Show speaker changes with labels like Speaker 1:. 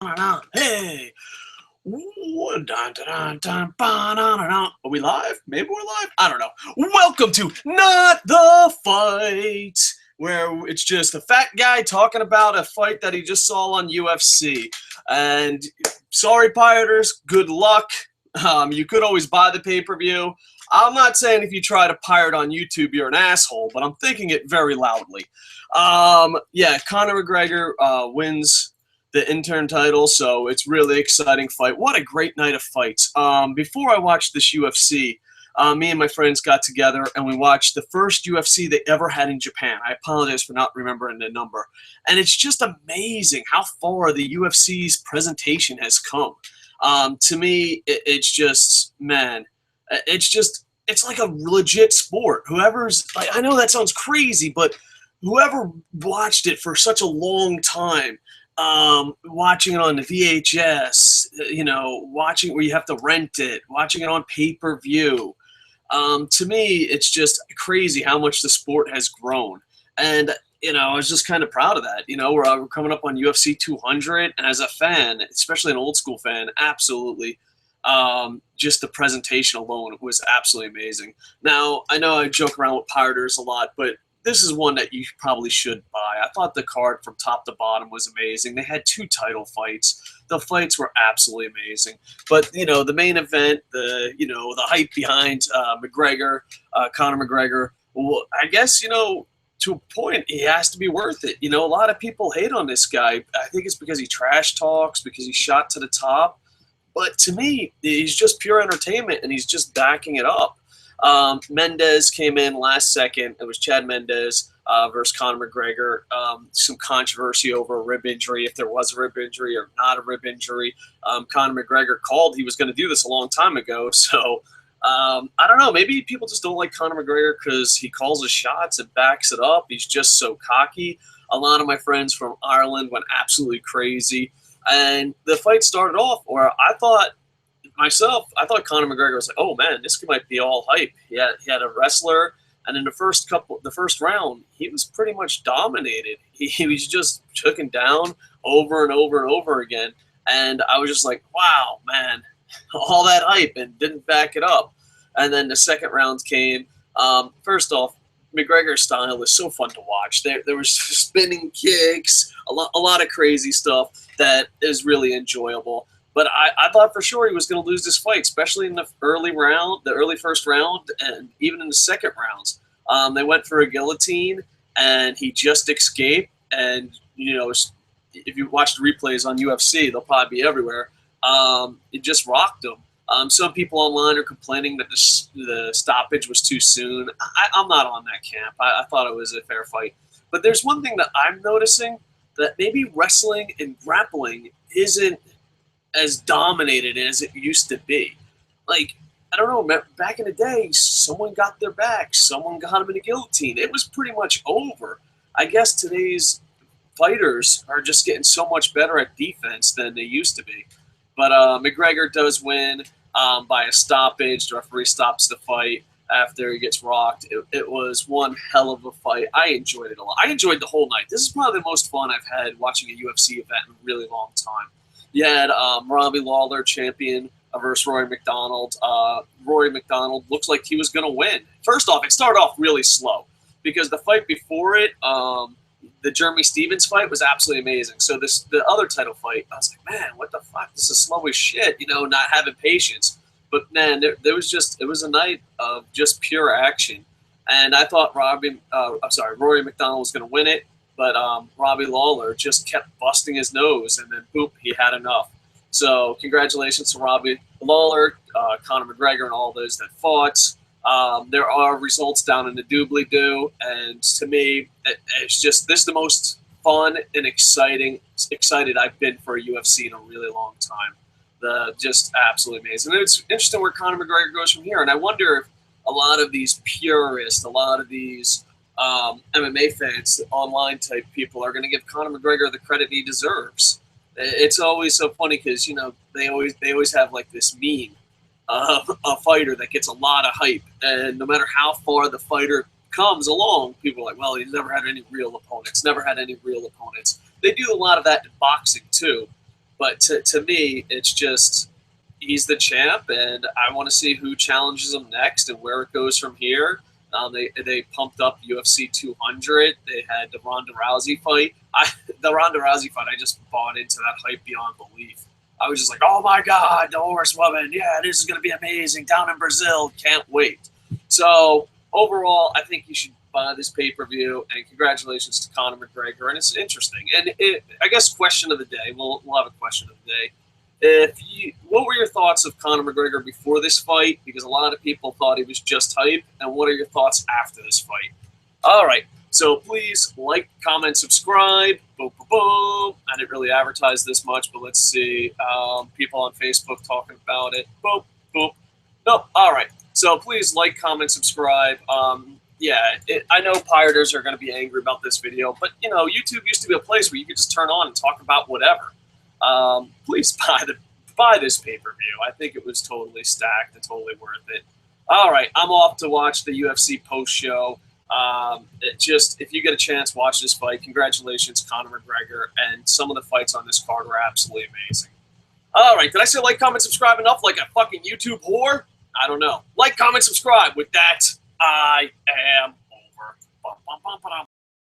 Speaker 1: Hey, are we live? Maybe we're live. I don't know. Welcome to Not the Fight, where it's just a fat guy talking about a fight that he just saw on UFC. And sorry, pirators, good luck. You could always buy the pay-per-view. I'm not saying if you try to pirate on YouTube, you're an asshole, but I'm thinking it very loudly. Yeah, Conor McGregor wins the interim title, so it's really exciting fight. What a great night of fights. Before I watched this UFC, me and my friends got together and we watched the first UFC they ever had in Japan. I apologize for not remembering the number. And it's just amazing how far the UFC's presentation has come. To me, it's just, man, it's like a legit sport. Whoever's, like, I know that sounds crazy, but whoever watched it for such a long time, watching it on the VHS, watching where you have to rent it, watching it on pay-per-view. To me, it's just crazy how much the sport has grown. And, I was just kind of proud of that. We're coming up on UFC 200, and as a fan, especially an old school fan, absolutely, just the presentation alone was absolutely amazing. Now, I know I joke around with pirators a lot, but this is one that you probably should buy. I thought the card from top to bottom was amazing. They had 2 title fights. The fights were absolutely amazing. But, the main event, the hype behind McGregor, Conor McGregor, well, I guess, to a point, he has to be worth it. A lot of people hate on this guy. I think it's because he trash talks, because he shot to the top. But to me, he's just pure entertainment, and he's just backing it up. Mendes came in last second. It was Chad Mendes versus Conor McGregor. Some controversy over a rib injury, if there was a rib injury or not a rib injury. Conor McGregor called he was going to do this a long time ago. So I don't know. Maybe people just don't like Conor McGregor because he calls his shots and backs it up. He's just so cocky. A lot of my friends from Ireland went absolutely crazy. And the fight started off where I thought Conor McGregor was like, oh man, this might be all hype. He had a wrestler, and in the first round, he was pretty much dominated. He was just taken down over and over and over again. And I was just like, wow, man, all that hype and didn't back it up. And then the second round came. First off, McGregor's style is so fun to watch. There was spinning kicks, a lot of crazy stuff that is really enjoyable. But I thought for sure he was going to lose this fight, especially in the early first round, and even in the second rounds. They went for a guillotine, and he just escaped. And, if you watch the replays on UFC, they'll probably be everywhere. It just rocked him. Some people online are complaining that the stoppage was too soon. I'm not on that camp. I thought it was a fair fight. But there's one thing that I'm noticing, that maybe wrestling and grappling isn't as dominated as it used to be. Like, I don't know, back in the day, someone got their back, someone got him in a guillotine. It was pretty much over. I guess today's fighters are just getting so much better at defense than they used to be. But McGregor does win by a stoppage. The referee stops the fight after he gets rocked. It was one hell of a fight. I enjoyed it a lot. I enjoyed the whole night. This is probably the most fun I've had watching a UFC event in a really long time. You had Robbie Lawler, champion, versus Rory MacDonald. Rory MacDonald looks like he was going to win. First off, it started off really slow because the fight before it, the Jeremy Stevens fight, was absolutely amazing. So the other title fight, I was like, man, what the fuck? This is slow as shit, not having patience. But, man, it was a night of just pure action. And I thought Rory MacDonald was going to win it. But Robbie Lawler just kept busting his nose, and then, boop, he had enough. So congratulations to Robbie Lawler, Conor McGregor, and all those that fought. There are results down in the doobly-doo, and to me, it's just this is the most fun and excited I've been for a UFC in a really long time. Just absolutely amazing. And it's interesting where Conor McGregor goes from here, and I wonder if a lot of these purists, a lot of these MMA fans, online type people, are going to give Conor McGregor the credit he deserves. It's always so funny because they always have like this meme of a fighter that gets a lot of hype, and no matter how far the fighter comes along, people are like, well, he's never had any real opponents. They do a lot of that in boxing too, But to me, it's just he's the champ, and I want to see who challenges him next and where it goes from here. They pumped up UFC 200. They had the Ronda Rousey fight. The Ronda Rousey fight, I just bought into that hype beyond belief. I was just like, oh my God, the horsewoman. Yeah, this is going to be amazing. Down in Brazil. Can't wait. So overall, I think you should buy this pay-per-view, and congratulations to Conor McGregor. And it's interesting. And I guess question of the day, we'll have a question of the day. What were your thoughts of Conor McGregor before this fight? Because a lot of people thought he was just hype. And what are your thoughts after this fight? All right. So please like, comment, subscribe. Boom, boom, boom. I didn't really advertise this much, but let's see. People on Facebook talking about it. Boom, boom. No. All right. So please like, comment, subscribe. I know pirators are going to be angry about this video, but YouTube used to be a place where you could just turn on and talk about whatever. Please buy this pay-per-view. I think it was totally stacked and totally worth it. All right, I'm off to watch the UFC post-show. If you get a chance, watch this fight. Congratulations, Conor McGregor, and some of the fights on this card were absolutely amazing. All right, did I say like, comment, subscribe enough like a fucking YouTube whore? I don't know. Like, comment, subscribe. With that, I am over.